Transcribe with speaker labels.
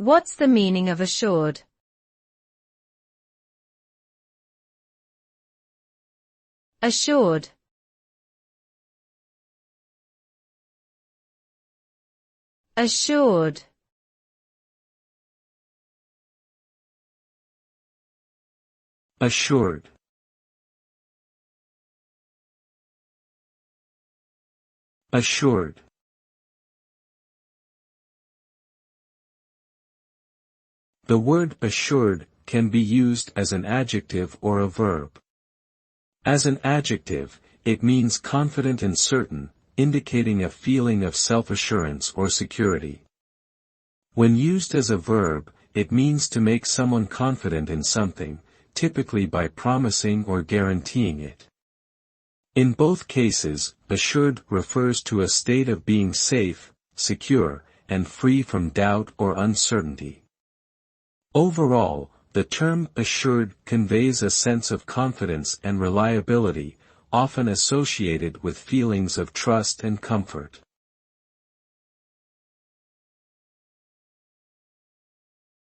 Speaker 1: What's the meaning of assured? Assured. Assured.
Speaker 2: Assured. Assured. The word assured can be used as an adjective or a verb. As an adjective, it means confident and certain, indicating a feeling of self-assurance or security. When used as a verb, it means to make someone confident in something, typically by promising or guaranteeing it. In both cases, assured refers to a state of being safe, secure, and free from doubt or uncertainty. Overall, the term assured conveys a sense of confidence and reliability, often associated with feelings of trust and comfort.